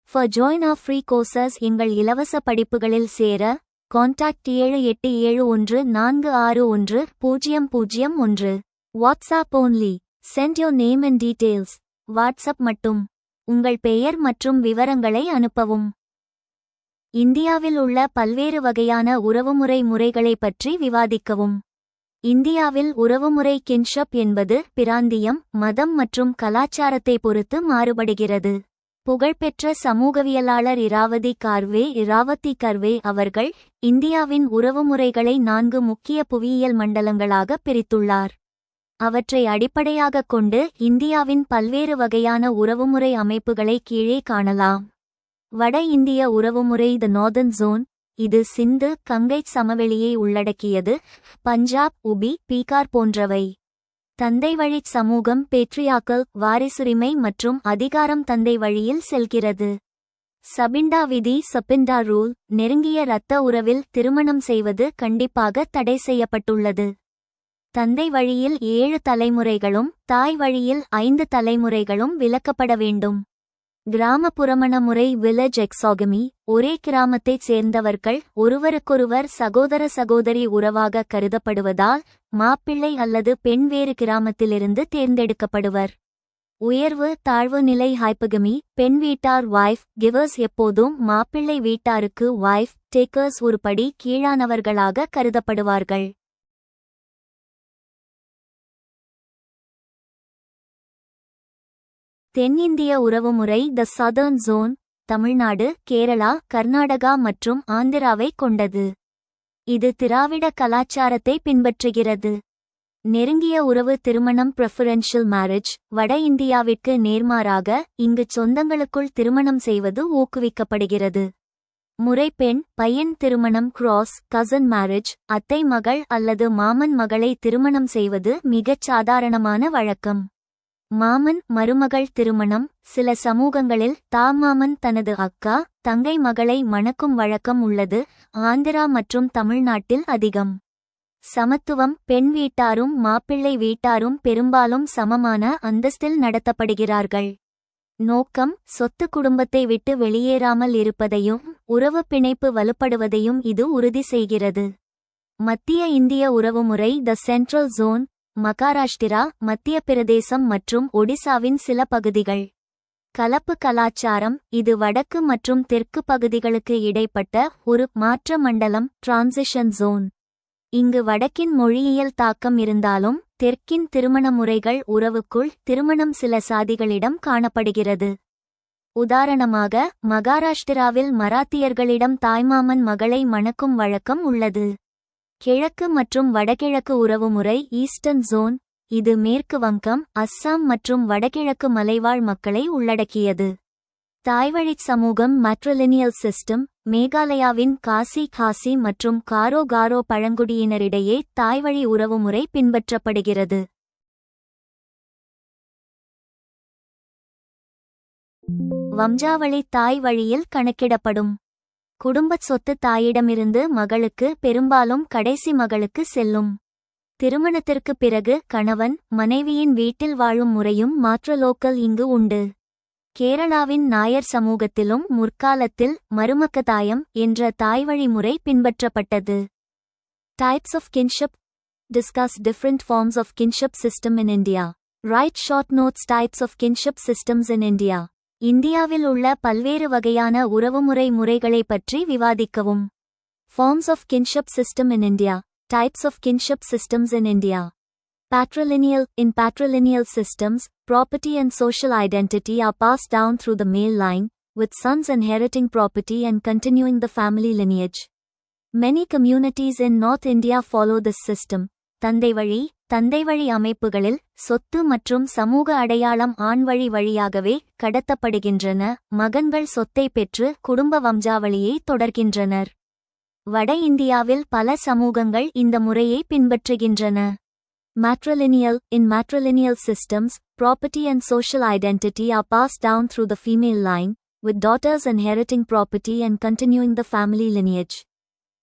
For join our free courses எங்கள் இலவச படிப்புகளில் சேர contact 7871461001. WhatsApp only. Send your name and details. WhatsApp மட்டும். உங்கள் பெயர் மற்றும் விவரங்களை அனுப்பவும். இந்தியாவில் உள்ள பல்வேறு வகையான உறவுமுறை முறைகளை பற்றி விவாதிக்கவும். இந்தியாவில் உறவுமுறை கின்ஷப் என்பது பிராந்தியம், மதம் மற்றும் கலாச்சாரத்தை பொறுத்து மாறுபடுகிறது. புகழ்பெற்ற சமூகவியலாளர் இராவதி கர்வே அவர்கள் இந்தியாவின் உறவுமுறைகளை 4 முக்கிய புவியியல் மண்டலங்களாக பிரித்துள்ளார். அவற்றை அடிப்படையாகக் கொண்டு இந்தியாவின் பல்வேறு வகையான உறவுமுறை அமைப்புகளை கீழே காணலாம். வட இந்திய உறவுமுறை த நார்தர்ன் ஜோன். இது சிந்து கங்கைச் சமவெளியை உள்ளடக்கியது. பஞ்சாப், உபி, பீகார் போன்றவை. தந்தை வழிச் சமூகம் பேட்ரியாக்கல், வாரிசுரிமை மற்றும் அதிகாரம் தந்தை வழியில் செல்கிறது. சபிண்டா விதி சபிண்டா ரூல். நெருங்கிய இரத்த உறவில் திருமணம் செய்வது கண்டிப்பாக தடை செய்யப்பட்டுள்ளது. தந்தை வழியில் 7 தலைமுறைகளும் தாய் வழியில் 5 தலைமுறைகளும் விலக்கப்பட வேண்டும். கிராமப்புறமண முறை வில்லேஜ் எக்ஸாகமி. ஒரே கிராமத்தைச் சேர்ந்தவர்கள் ஒருவருக்கொருவர் சகோதர சகோதரி உறவாக கருதப்படுவதால் மாப்பிள்ளை அல்லது பெண் வேறு கிராமத்திலிருந்து தேர்ந்தெடுக்கப்படுவர். உயர்வு தாழ்வு நிலை ஹைப்பகமி. பெண் வீட்டார் வைஃப் கிவர்ஸ் எப்போதும் மாப்பிள்ளை வீட்டாருக்கு வைஃப் டேக்கர்ஸ் ஒரு படி கீழானவர்களாக கருதப்படுவார்கள். தென்னிந்திய உறவுமுறை the southern zone. Tamil Nadu, Kerala, Karnataka மற்றும் ஆந்திராவை கொண்டது. இது திராவிட கலாச்சாரத்தை பின்பற்றுகிறது. நெருங்கிய உறவு திருமணம் ப்ரெஃபரன்ஷியல் மேரேஜ். வட இந்தியாவிற்கு நேர்மாறாக இங்கு சொந்தங்களுக்குள் திருமணம் செய்வது ஊக்குவிக்கப்படுகிறது. முறை பெண் பையன் திருமணம் கிராஸ் கசன் மேரேஜ். அத்தை மகள் அல்லது மாமன் மகளை திருமணம் செய்வது மிகச் சாதாரணமான வழக்கம். மாமன் மருமகள் திருமணம். சில சமூகங்களில் தாமாமன் தனது அக்கா தங்கை மகளை மணக்கும் வழக்கம் உள்ளது. ஆந்திரா மற்றும் தமிழ்நாட்டில் அதிகம். சமத்துவம். பெண் வீட்டாரும் மாப்பிள்ளை வீட்டாரும் பெரும்பாலும் சமமான அந்தஸ்தில் நடத்தப்படுகிறார்கள். நோக்கம் சொத்து குடும்பத்தை விட்டு வெளியேறாமல் இருப்பதையும் உறவு பிணைப்பு வலுப்படுவதையும் இது உறுதி செய்கிறது. மத்திய இந்திய உறவுமுறை த சென்ட்ரல் ஜோன். மகாராஷ்டிரா, மத்திய பிரதேசம் மற்றும் ஒடிசாவின் சில பகுதிகள். கலப்பு கலாச்சாரம். இது வடக்கு மற்றும் தெற்கு பகுதிகளுக்கு இடைப்பட்ட ஒரு மாற்ற மண்டலம் டிரான்சிஷன் ஜோன். இங்கு வடக்கின் மொழியியல் தாக்கம் இருந்தாலும் தெற்கின் திருமண முறைகள் உறவுக்குள் திருமணம் சில சாதிகளிடம் காணப்படுகிறது. உதாரணமாக மகாராஷ்டிராவில் மராத்தியர்களிடம் தாய்மாமன் மகளை மணக்கும் வழக்கம் உள்ளது. கிழக்கு மற்றும் வடகிழக்கு உறவுமுறை ஈஸ்டர்ன் ஜோன். இது மேற்கு வங்கம், அஸ்ஸாம் மற்றும் வடகிழக்கு மலைவாழ் மக்களை உள்ளடக்கியது. தாய்வழிச் சமூகம் மேட்ரிலினியல் சிஸ்டம். மேகாலயாவின் காசி மற்றும் காரோ பழங்குடியினரிடையே தாய்வழி உறவுமுறை பின்பற்றப்படுகிறது. வம்சாவளி தாய் வழியில் கணக்கிடப்படும். குடும்பச் சொத்து தாயிடமிருந்து மகளுக்கு, பெரும்பாலும் கடைசி மகளுக்கு செல்லும். திருமணத்திற்கு பிறகு கணவன் மனைவியின் வீட்டில் வாழும் முறையும் மாற்றலோக்கல் இங்கு உண்டு. கேரளாவின் நாயர் சமூகத்திலும் முற்காலத்தில் மருமக்கதாயம் என்ற தாய்வழி முறை பின்பற்றப்பட்டது. Types of kinship. Discuss different forms of kinship system in India. Write short notes types of kinship systems in India. இந்தியாவில் உள்ள பல்வேறு வகையான உறவுமுறை முறைகளை பற்றி விவாதிக்கவும். Forms of kinship system in India. Types of kinship systems in India. Patrilineal. In patrilineal systems, property and social identity are passed down through the male line, with sons inheriting property and continuing the family lineage. Many communities in North India follow this system. தந்தை வழி அமைப்புகளில் சொத்து மற்றும் சமூக அடையாளம் ஆண் வழியாகவே கடத்தப்படுகின்றன. மகன்கள் சொத்தை பெற்று குடும்ப வம்சாவளியை தொடர்கின்றனர். வட இந்தியாவில் பல சமூகங்கள் இந்த முறையை பின்பற்றுகின்றன. Matrilineal. In matrilineal systems, property and social identity are passed down through the female line, with daughters inheriting property and continuing the family lineage.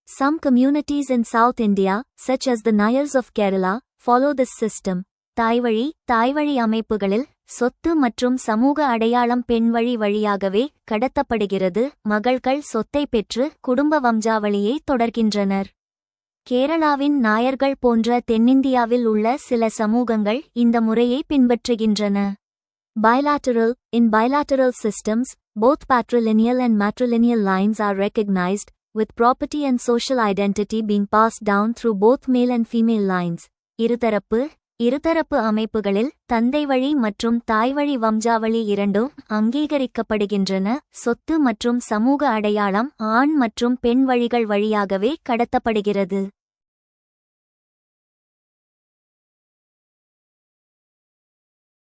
Some communities in South India, such as the Nayars of Kerala, follow this system. தாய்வழி அமைப்புகளில் சொத்து மற்றும் சமூக அடையாளம் பெண்வழி வழியாகவே கடத்தப்படுகிறது. மகள்கள் சொத்தை பெற்று குடும்ப வம்சாவளியை தொடர்கின்றனர். கேரளாவின் நாயர்கள் போன்ற தென்னிந்தியாவில் உள்ள சில சமூகங்கள் இந்த முறையை பின்பற்றுகின்றன. In bilateral systems, both patrilineal and matrilineal lines are recognized, with property and social identity being passed down through both male and female lines. இருதரப்பு அமைப்புகளில் தந்தைவழி மற்றும் தாய்வழி வம்சாவளி இரண்டும் அங்கீகரிக்கப்படுகின்றன. சொத்து மற்றும் சமூக அடையாளம் ஆண் மற்றும் பெண் வழிகள் வழியாகவே கடத்தப்படுகிறது.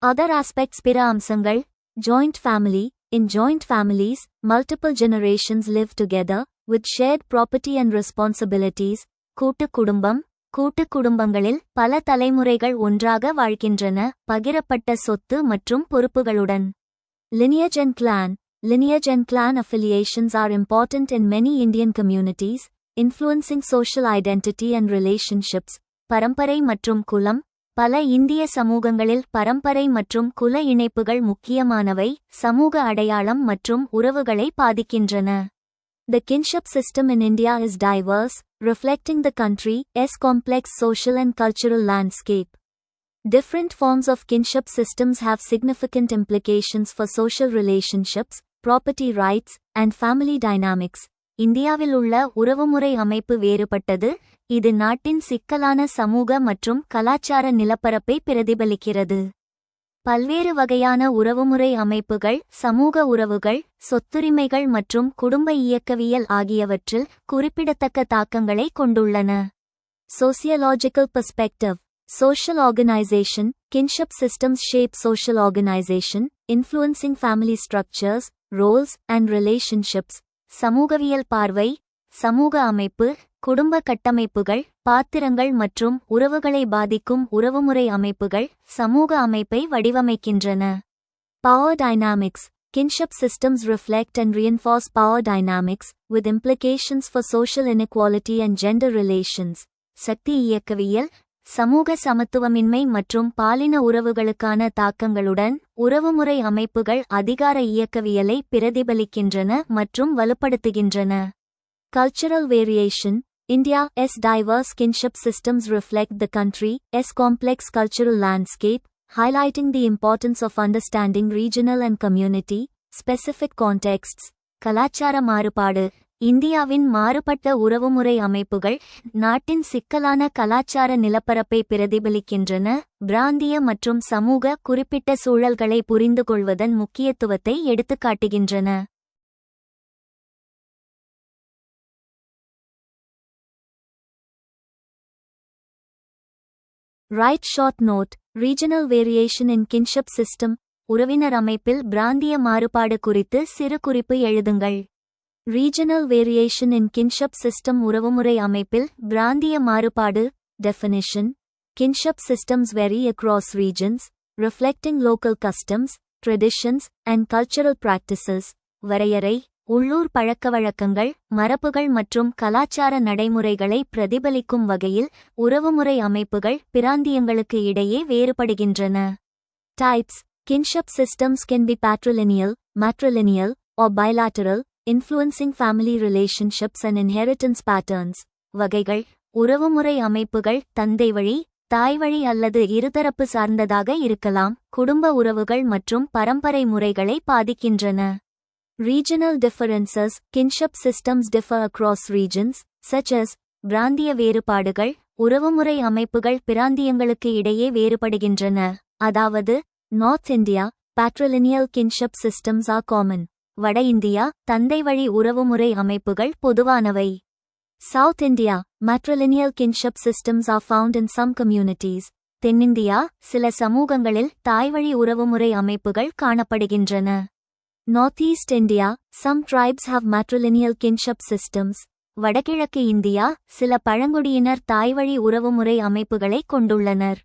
Other aspects பிற அம்சங்கள். Joint family. In joint families, multiple generations live together, with shared property and responsibilities. கூட்டு குடும்பங்களில் பல தலைமுறைகள் ஒன்றாக வாழ்கின்றன, பகிரப்பட்ட சொத்து மற்றும் பொறுப்புகளுடன். Lineage and clan affiliations are important in many Indian communities, influencing social identity and relationships. பரம்பரை மற்றும் குலம். பல இந்திய சமூகங்களில் பரம்பரை மற்றும் குல இணைப்புகள் முக்கியமானவை, சமூக அடையாளம் மற்றும் உறவுகளை பாதிக்கின்றன. The kinship system in India is diverse, reflecting the country's complex social and cultural landscape. Different forms of kinship systems have significant implications for social relationships, property rights, and family dynamics. இந்தியாவில் உள்ள உறவுமுறை அமைப்பு வேறுபட்டது, இது நாட்டின் சிக்கலான சமூக மற்றும் கலாச்சார நிலப்பரப்பை பிரதிபலிக்கிறது. பல்வேறு வகையான உறவுமுறை அமைப்புகள் சமூக உறவுகள், சொத்துரிமைகள் மற்றும் குடும்ப இயக்கவியல் ஆகியவற்றில் குறிப்பிடத்தக்க தாக்கங்களை கொண்டுள்ளன. Sociological perspective. Social organization. Kinship systems shape social organization, influencing family structures, roles, and relationships. சமூகவியல் பார்வை. சமூக அமைப்பு, குடும்ப கட்டமைப்புகள், பாத்திரங்கள் மற்றும் உறவுகளை பாதிக்கும் உறவுமுறை அமைப்புகள் சமூக அமைப்பை வடிவமைக்கின்றன. Power dynamics. Kinship systems reflect and reinforce power dynamics, with implications for social inequality and gender relations. சக்தி இயக்கவியல். சமூக சமத்துவமின்மை மற்றும் பாலின உறவுகளுக்கான தாக்கங்களுடன் உறவுமுறை அமைப்புகள் அதிகார இயக்கவியலை பிரதிபலிக்கின்றன மற்றும் வலுப்படுத்துகின்றன. Cultural variation. India's diverse kinship systems reflect the country's complex cultural landscape, highlighting the importance of understanding regional and community-specific contexts. கலாச்சார மாறுபாடு. இந்தியாவின் மாறுபட்ட உறவுமுறை அமைப்புகள் நாட்டின் சிக்கலான கலாச்சார நிலப்பரப்பை பிரதிபலிக்கின்றன, பிராந்திய மற்றும் சமூக குறிப்பிட்ட சூழல்களை புரிந்துகொள்வதன் முக்கியத்துவத்தை எடுத்துக்காட்டுகின்றன. Write short note. Regional variation in kinship system. உறவினர் அமைப்பில் பிராந்திய மாறுபாடு குறித்து சிறு குறிப்பு எழுதுங்கள். Regional variation in kinship system. உறவுமுறை அமைப்பில் பிராந்திய மாறுபாடு. Definition. Kinship systems vary across regions, reflecting local customs, traditions, and cultural practices. வரையறை. உள்ளூர் பழக்கவழக்கங்கள், மரபுகள் மற்றும் கலாச்சார நடைமுறைகளை பிரதிபலிக்கும் வகையில் உறவுமுறை அமைப்புகள் பிராந்தியங்களுக்கு இடையே வேறுபடுகின்றன. Types. Kinship systems can be patrilineal, matrilineal, or bilateral, influencing family relationships and inheritance patterns. வகைகள். உறவுமுறை அமைப்புகள் தந்தைவழி, தாய்வழி அல்லது இருதரப்பு சார்ந்ததாக இருக்கலாம், குடும்ப உறவுகள் மற்றும் பரம்பரை முறைகளை பாதிக்கின்றன. Regional differences. Kinship systems differ across regions, such as பிராந்திய வேறுபாடுகள். உறவுமுறை அமைப்புகள் பிராந்தியங்களுக்கு இடையே வேறுபடுகின்றன, அதாவது North India, patrilineal kinship systems are common. வட இந்தியா, தந்தைவழி உறவுமுறை அமைப்புகள் பொதுவானவை. South India, matrilineal kinship systems are found in some communities. தென்னிந்தியா, சில சமூகங்களில் தாய்வழி உறவுமுறை அமைப்புகள் காணப்படுகின்றன. Northeast India, some tribes have matrilineal kinship systems. வடகிழக்கு இந்தியா, சில பழங்குடியினர் தாய்வழி உறவுமுறை அமைப்புகளை கொண்டுள்ளனர்.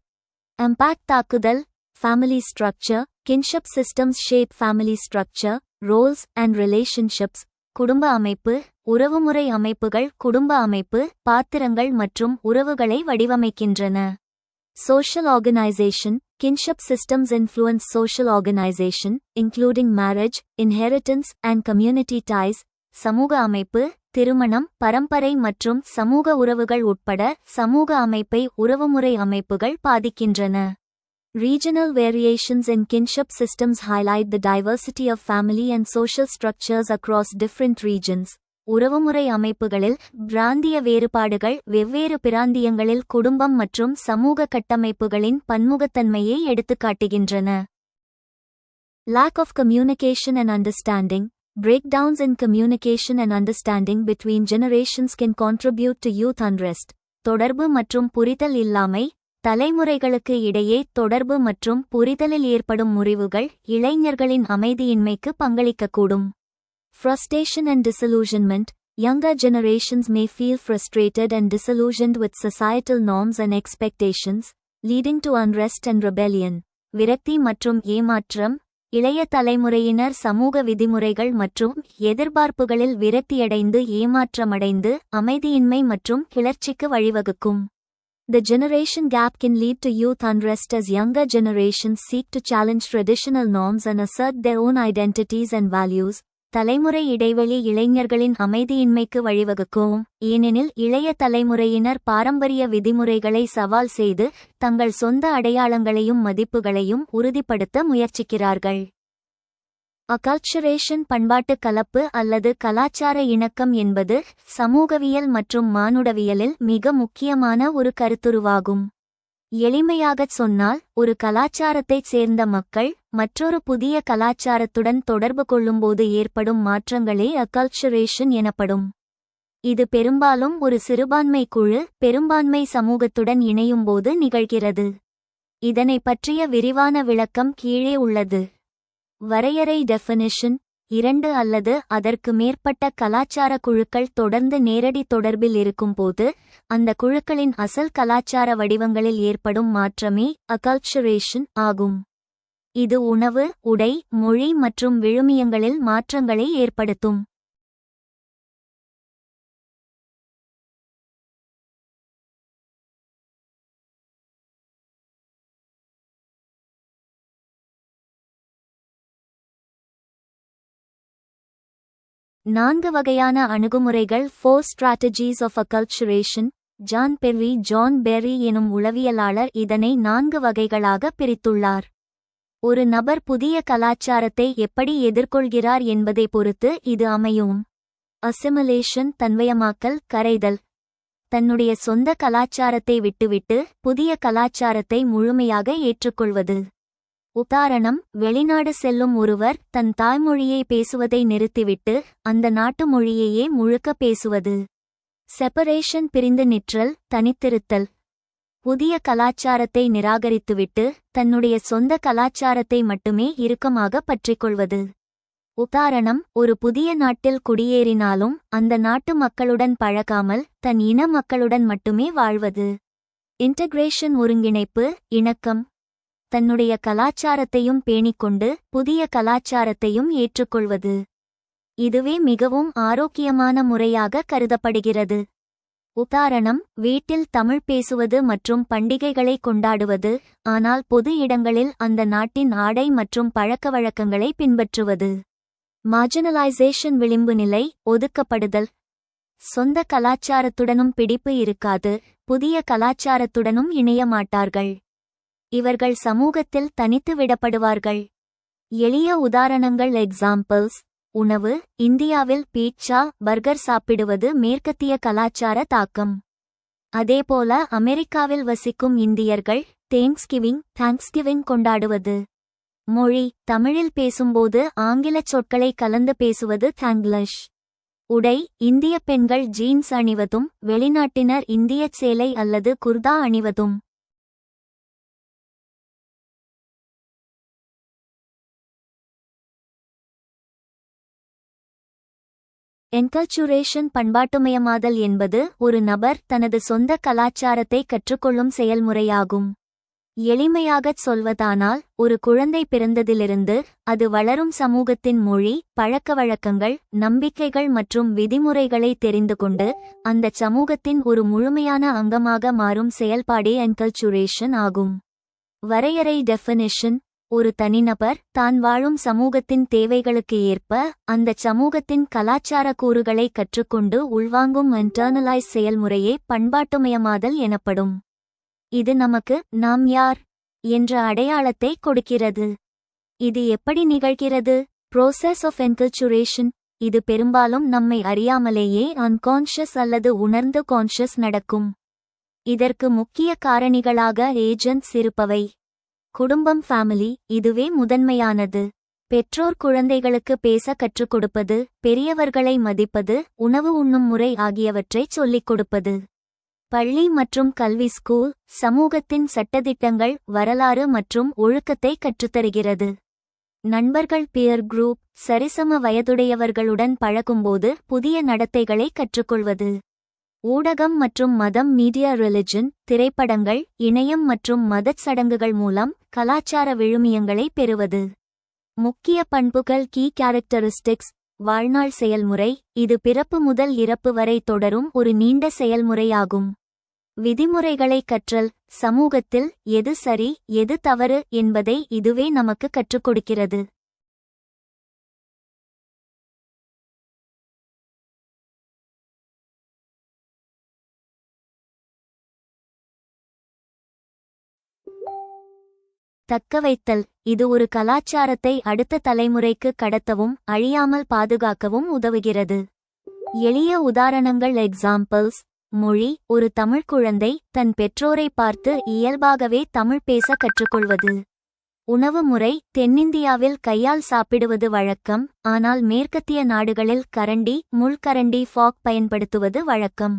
Impact தாக்குதல். Family structure. Kinship systems shape family structure, roles, and relationships. குடும்ப அமைப்பு. உறவுமுறை அமைப்புகள் குடும்ப அமைப்பு, பாத்திரங்கள் மற்றும் உறவுகளை வடிவமைக்கின்றன. Social organization. Kinship systems influence social organization, including marriage, inheritance, and community ties. சமூக அமைப்பு, திருமணம், பரம்பரை மற்றும் சமூக உறவுகள் உட்பட சமூக அமைப்பை உறவுமுறை அமைப்புகள் பாதிக்கின்றன. Regional variations in kinship systems highlight the diversity of family and social structures across different regions. உறவுமுறை அமைப்புகளில் பிராந்திய வேறுபாடுகள் வெவ்வேறு பிராந்தியங்களில் குடும்பம் மற்றும் சமூக கட்டமைப்புகளின் பன்முகத்தன்மையை எடுத்துக்காட்டுகின்றன. Lack of communication and understanding. Breakdowns in communication and understanding between generations can contribute to youth unrest. தொடர்பு மற்றும் புரிதல் இல்லாமை, தலைமுறைகளுக்கு இடையே தொடர்பு மற்றும் புரிதலில் ஏற்படும் முறிவுகள் இளைஞர்களின் அமைதியின்மைக்கு பங்களிக்கக்கூடும். Frustration and disillusionment. Younger generations may feel frustrated and disillusioned with societal norms and expectations, leading to unrest and rebellion. விரக்தி மற்றும் ஏமாற்றம். இளைய தலைமுறையினர் சமூக விதிமுறைகள் மற்றும் எதிர்பார்ப்புகளில் விரக்தியடைந்து ஏமாற்றமடைந்து அமைதியின்மை மற்றும் கிளர்ச்சிக்கு வழிவகுக்கும். The generation gap can lead to youth unrest as younger generations seek to challenge traditional norms and assert their own identities and values. தலைமுறை இடைவெளி இளைஞர்களின் அமைதியின்மைக்கு வழிவகுக்கும், ஏனெனில் இளைய தலைமுறையினர் பாரம்பரிய விதிமுறைகளை சவால் செய்து தங்கள் சொந்த அடையாளங்களையும் மதிப்புகளையும் உறுதிப்படுத்த முயற்சிக்கிறார்கள். அகல்ச்சரேஷன். பண்பாட்டு கலப்பு அல்லது கலாச்சார இணக்கம் என்பது சமூகவியல் மற்றும் மானுடவியலில் மிக முக்கியமான ஒரு கருத்துருவாகும். எளிமையாகச் சொன்னால், ஒரு கலாச்சாரத்தைச் சேர்ந்த மக்கள் மற்றொரு புதிய கலாச்சாரத்துடன் தொடர்பு கொள்ளும்போது ஏற்படும் மாற்றங்களே அகல்ச்சரேஷன் எனப்படும். இது பெரும்பாலும் ஒரு சிறுபான்மை குழு பெரும்பான்மை சமூகத்துடன் இணையும்போது நிகழ்கிறது. இதனை பற்றிய விரிவான விளக்கம் கீழே உள்ளது. வரையறை. டெஃபினிஷன். 2 அல்லது அதற்கு மேற்பட்ட கலாச்சார குழுக்கள் தொடர்ந்து நேரடி தொடர்பில் இருக்கும்போது அந்த குழுக்களின் அசல் கலாச்சார வடிவங்களில் ஏற்படும் மாற்றமே அகல்ச்சரேஷன் ஆகும். இது உணவு, உடை, மொழி மற்றும் விழுமியங்களில் மாற்றங்களை ஏற்படுத்தும். நான்கு வகையான அணுகுமுறைகள். 4 strategies of acculturation. John Berry எனும் உளவியலாளர் இதனை 4 வகைகளாக பிரித்துள்ளார். ஒரு நபர் புதிய கலாச்சாரத்தை எப்படி எதிர்கொள்கிறார் என்பதை பொறுத்து இது அமையும். அசிமிலேஷன். தன்வயமாக்கல், கரைதல். தன்னுடைய சொந்த கலாச்சாரத்தை விட்டுவிட்டு புதிய கலாச்சாரத்தை முழுமையாக ஏற்றுக்கொள்வது. உதாரணம், வெளிநாடு செல்லும் ஒருவர் தன் தாய்மொழியை பேசுவதை நிறுத்திவிட்டு அந்த நாட்டு மொழியையே முழுக்க பேசுவது. செப்பரேஷன். பிரிந்து நிற்றல், தனித்திருத்தல். புதிய கலாச்சாரத்தை நிராகரித்துவிட்டு தன்னுடைய சொந்த கலாச்சாரத்தை மட்டுமே இறுக்கமாக பற்றிக்கொள்வது. உதாரணம், ஒரு புதிய நாட்டில் குடியேறினாலும் அந்த நாட்டு மக்களுடன் பழகாமல் தன் இன மக்களுடன் மட்டுமே வாழ்வது. இன்டகிரேஷன். ஒருங்கிணைப்பு, இணக்கம். தன்னுடைய கலாச்சாரத்தையும் பேணிக்கொண்டு புதிய கலாச்சாரத்தையும் ஏற்றுக்கொள்வது. இதுவே மிகவும் ஆரோக்கியமான முறையாக கருதப்படுகிறது. உதாரணம், வீட்டில் தமிழ் பேசுவது மற்றும் பண்டிகைகளை கொண்டாடுவது, ஆனால் பொது இடங்களில் அந்த நாட்டின் ஆடை மற்றும் பழக்கவழக்கங்களை பின்பற்றுவது. மார்ஜினலைசேஷன். விளிம்பு நிலை, ஒதுக்கப்படுதல். சொந்த கலாச்சாரத்துடனும் பிடிப்பு இருக்காது, புதிய கலாச்சாரத்துடனும் இணைய மாட்டார்கள். இவர்கள் சமூகத்தில் தனித்து விடப்படுவார்கள். எளிய உதாரணங்கள். எக்ஸாம்பிள்ஸ். உணவு. இந்தியாவில் பீட்சா, பர்கர் சாப்பிடுவது மேற்கத்திய கலாச்சார தாக்கம். அதேபோல அமெரிக்காவில் வசிக்கும் இந்தியர்கள் தேங்க்ஸ்கிவிங் கொண்டாடுவது. மொழி. தமிழில் பேசும்போது ஆங்கிலச் சொற்களை கலந்து பேசுவது தாங்கிலஷ். உடை. இந்திய பெண்கள் ஜீன்ஸ் அணிவதும் வெளிநாட்டினர் இந்தியச் சேலை அல்லது குர்தா அணிவதும். என்கல்ச்சுரேஷன். பண்பாட்டுமயமாதல் என்பது ஒரு நபர் தனது சொந்த கலாச்சாரத்தை கற்றுக்கொள்ளும் செயல்முறையாகும். எளிமையாகச் சொல்வதானால், ஒரு குழந்தை பிறந்ததிலிருந்து அது வளரும் சமூகத்தின் மொழி, பழக்கவழக்கங்கள், நம்பிக்கைகள் மற்றும் விதிமுறைகளை தெரிந்து கொண்டு அந்தச் சமூகத்தின் ஒரு முழுமையான அங்கமாக மாறும் செயல்பாடே என்கல்ச்சுரேஷன் ஆகும். வரையறை டெஃபினிஷன்: ஒரு தனிநபர் தான் வாழும் சமூகத்தின் தேவைகளுக்கு ஏற்ப அந்தச் சமூகத்தின் கலாச்சார கூறுகளை கற்றுக்கொண்டு உள்வாங்கும் இன்டர்னலைஸ் செயல்முறையே பண்பாட்டுமயமாதல் எனப்படும். இது நமக்கு நாம் யார் என்ற அடையாளத்தை கொடுக்கிறது. இது எப்படி நிகழ்கிறது? Process of enculturation. இது பெரும்பாலும் நம்மை அறியாமலேயே அன்கான்ஷியஸ் அல்லது உணர்ந்து கான்ஷியஸ் நடக்கும். இதற்கு முக்கிய காரணிகளாக ஏஜென்ட்ஸ் இருப்பவை. குடும்பம், ஃபேமிலி, இதுவே முதன்மையானது. பெற்றோர் குழந்தைகளுக்கு பேச கற்றுக் கொடுப்பது, பெரியவர்களை மதிப்பது, உணவு உண்ணும் முறை ஆகியவற்றைச் சொல்லிக் கொடுப்பது. பள்ளி மற்றும் கல்வி, ஸ்கூல், சமூகத்தின் சட்டதிட்டங்கள், வரலாறு மற்றும் ஒழுக்கத்தை கற்றுத்தருகிறது. நண்பர்கள், பியர் குரூப், சரிசம வயதுடையவர்களுடன் பழகும்போது புதிய நடத்தைகளை கற்றுக்கொள்வது. ஊடகம் மற்றும் மதம், மீடியா, ரிலிஜன், திரைப்படங்கள், இணையம் மற்றும் மதச் சடங்குகள் மூலம் கலாச்சார விழுமியங்களை பெறுவது. முக்கிய பண்புகள், கீ கேரக்டரிஸ்டிக்ஸ். வாழ்நாள் செயல்முறை: இது பிறப்பு முதல் இறப்பு வரை தொடரும் ஒரு நீண்ட செயல்முறையாகும். விதிமுறைகளை கற்றல்: சமூகத்தில் எது சரி, எது தவறு என்பதை இதுவே நமக்கு கற்றுக் கொடுக்கிறது. தக்கவைத்தல்: இது ஒரு கலாச்சாரத்தை அடுத்த தலைமுறைக்கு கடத்தவும் அழியாமல் பாதுகாக்கவும் உதவுகிறது. எளிய உதாரணங்கள், எக்ஸாம்பிள்ஸ். மொழி: ஒரு தமிழ் குழந்தை தன் பெற்றோரை பார்த்து இயல்பாகவே தமிழ் பேச கற்றுக்கொள்வது. உணவு முறை: தென்னிந்தியாவில் கையால் சாப்பிடுவது வழக்கம், ஆனால் மேற்கத்திய நாடுகளில் கரண்டி, முள்கரண்டி, ஃபார்க் பயன்படுத்துவது வழக்கம்.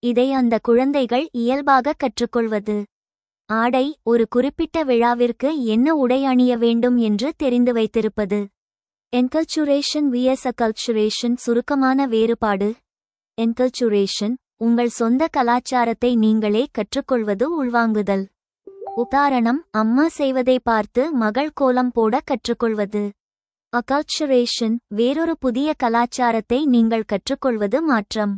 இதை அந்த குழந்தைகள் இயல்பாக கற்றுக்கொள்வது. ஆடை: ஒரு குறிப்பிட்ட விழாவிற்கு என்ன உடை அணிய வேண்டும் என்று தெரிந்து வைத்திருப்பது. என்கல்ச்சுரேஷன் விஎஸ் அகல்ச்சுரேஷன். சுருக்கமான வேறுபாடு: என்கல்ச்சுரேஷன் உங்கள் சொந்த கலாச்சாரத்தை நீங்களே கற்றுக்கொள்வது, உள்வாங்குதல். உதாரணம்: அம்மா செய்வதை பார்த்து மகள் கோலம் போட கற்றுக்கொள்வது. அகல்ச்சுரேஷன் வேறொரு புதிய கலாச்சாரத்தை நீங்கள் கற்றுக்கொள்வது, மாற்றம்.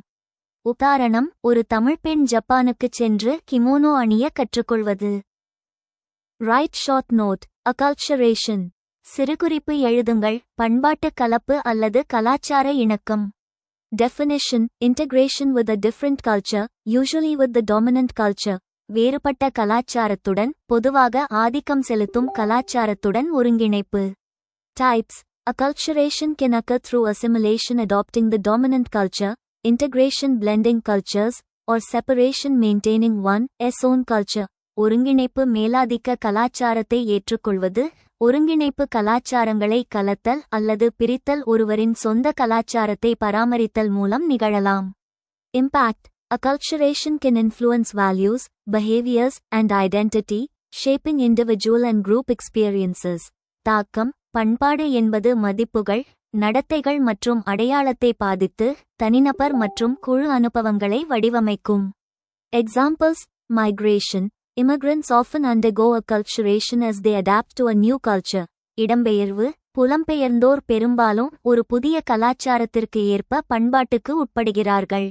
உதாரணம்: ஒரு தமிழ் பெண் ஜப்பானுக்குச் சென்று கிமோனோ அணிய கற்றுக்கொள்வது. Write short note: acculturation. சிறுகுறிப்பு எழுதுங்கள். பண்பாட்டு கலப்பு அல்லது கலாச்சார இணக்கம். Definition: integration with a different culture, usually with the dominant culture. வேறுபட்ட கலாச்சாரத்துடன், பொதுவாக ஆதிக்கம் செலுத்தும் கலாச்சாரத்துடன் ஒருங்கிணைப்பு. Types: acculturation can occur through assimilation, adopting the dominant culture, integration, blending cultures, or separation, maintaining one's own culture. ஒருங்கிணைப்பு: மேலாதிக்க கலாச்சாரத்தை ஏற்றுக்கொள்வது, ஒருங்கிணைப்பு கலாச்சாரங்களை கலத்தல் அல்லது பிரித்தல், ஒருவரின் சொந்த கலாச்சாரத்தை பராமரித்தல் மூலம் நிகழலாம். Impact: acculturation can influence values, behaviors, and identity, shaping individual and group experiences. தாக்கம்: பண்பாடு என்பது மதிப்புகள், நடத்தைகள் மற்றும் அடையாளத்தை பாதித்து தனிநபர் மற்றும் குழு அனுபவங்களை வடிவமைக்கும். Examples: migration. Immigrants often undergo acculturation as they adapt to a new culture. இடம்பெயர்வு: புலம்பெயர்ந்தோர் பெரும்பாலும் ஒரு புதிய கலாச்சாரத்திற்கு ஏற்ப பண்பாட்டுக்கு உட்படுகிறார்கள்.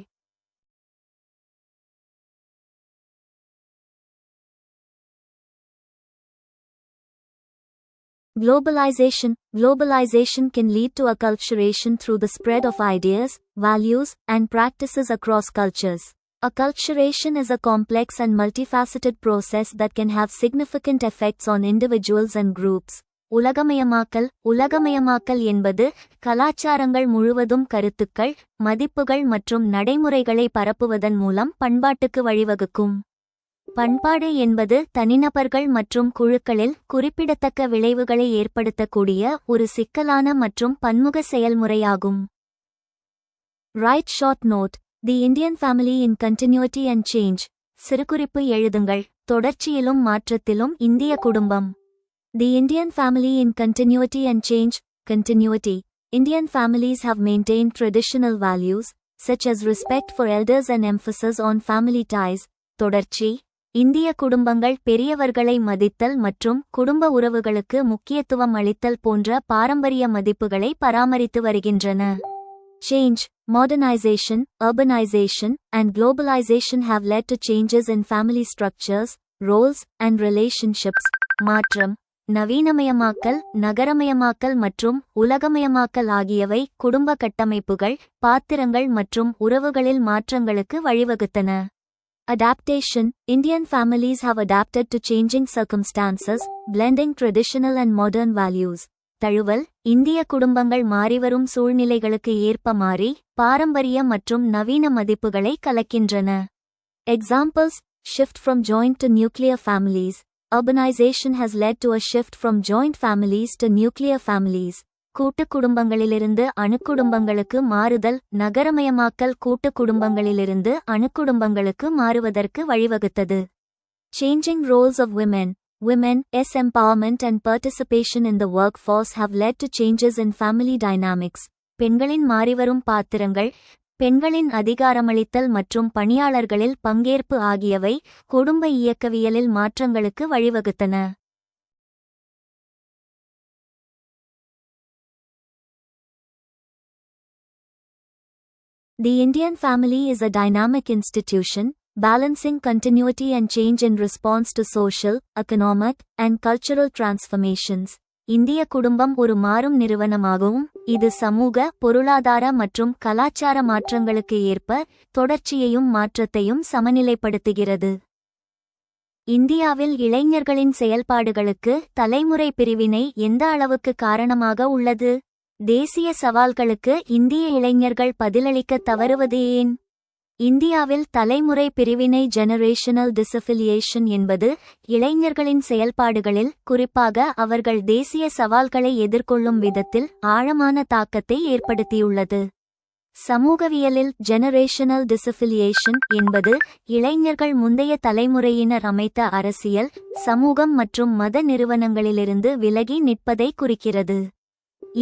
Globalization. Globalization can lead to acculturation through the spread of ideas, values, and practices across cultures. Acculturation is a complex and multifaceted process that can have significant effects on individuals and groups. உலகமயமாக்கல். உலகமயமாக்கல் என்பது கலாச்சாரங்கள் முழுவதும் கருத்துக்கள், மதிப்புகள் மற்றும் நடைமுறைகளை பரப்புவதன் மூலம் பண்பாட்டுக்கு வழிவகுக்கும். பண்பாடு என்பது தனிநபர்கள் மற்றும் குழுக்களில் குறிப்பிடத்தக்க விளைவுகளை ஏற்படுத்தக்கூடிய ஒரு சிக்கலான மற்றும் பன்முக செயல்முறையாகும். Write short note: the Indian family in continuity and change. சிறுகுறிப்பு எழுதுங்கள். தொடர்ச்சியிலும் மாற்றத்திலும் இந்திய குடும்பம். The Indian family in continuity and change. Continuity. Indian families have maintained traditional values, such as respect for elders and emphasis on family ties. தொடர்ச்சி. இந்திய குடும்பங்கள் பெரியவர்களை மதித்தல் மற்றும் குடும்ப உறவுகளுக்கு முக்கியத்துவம் அளித்தல் போன்ற பாரம்பரிய மதிப்புகளை பராமரித்து வருகின்றன. Change, modernization, urbanization, and globalization have led to changes in family structures, roles, and relationships. மாற்றம், நவீனமயமாக்கல், நகரமயமாக்கல் மற்றும் உலகமயமாக்கல் ஆகியவை குடும்ப கட்டமைப்புகள், பாத்திரங்கள் மற்றும் உறவுகளில் மாற்றங்களுக்கு வழிவகுத்தன. Adaptation, Indian families have adapted to changing circumstances, blending traditional and modern values. தழுவல், இந்திய குடும்பங்கள் மாறிவரும் சூழ்நிலைகளுக்கு ஏற்ப மாறி பாரம்பரிய மற்றும் நவீன மதிப்புகளை கலக்கின்றன. Examples: shift from joint to nuclear families. Urbanization has led to a shift from joint families to nuclear families. கூட்டுக் குடும்பங்களிலிருந்து அணுக்குடும்பங்களுக்கு மாறுதல். நகரமயமாக்கல் கூட்டுக் குடும்பங்களிலிருந்து அணுக்குடும்பங்களுக்கு மாறுவதற்கு வழிவகுத்தது. Changing roles of women. Women's empowerment and participation in the workforce have led to changes in family dynamics. பெண்களின் மாறிவரும் பாத்திரங்கள், பெண்களின் அதிகாரமளித்தல் மற்றும் பணியாளர்களில் பங்கேற்பு ஆகியவை குடும்ப இயக்கவியலில் மாற்றங்களுக்கு வழிவகுத்தன. The Indian family is a dynamic institution, balancing continuity and change in response to social, economic, and cultural transformations. இந்திய குடும்பம் ஒரு மாறும் நிறுவனமாகவும், இது சமூக, பொருளாதார மற்றும் கலாச்சார மாற்றங்களுக்கு ஏற்ப தொடர்ச்சியையும் மாற்றத்தையும் சமநிலைப்படுத்துகிறது. இந்தியாவில் இளைஞர்களின் செயல்பாடுகளுக்கு தலைமுறை பிரிவினை எந்த அளவுக்கு காரணமாக உள்ளது? தேசிய சவால்களுக்கு இந்திய இளைஞர்கள் பதிலளிக்க தவறுவது ஏன்? இந்தியாவில் தலைமுறை பிரிவினை ஜெனரேஷனல் டிஸஃபிலியேஷன் என்பது இளைஞர்களின் செயல்பாடுகளில், குறிப்பாக அவர்கள் தேசிய சவால்களை எதிர்கொள்ளும் விதத்தில் ஆழமான தாக்கத்தை ஏற்படுத்தியுள்ளது. சமூகவியலில் ஜெனரேஷனல் டிஸஃபிலியேஷன் என்பது இளைஞர்கள் முந்தைய தலைமுறையினர் அமைத்த அரசியல், சமூகம் மற்றும் மத நிறுவனங்களிலிருந்து விலகி நிற்பதை குறிக்கிறது.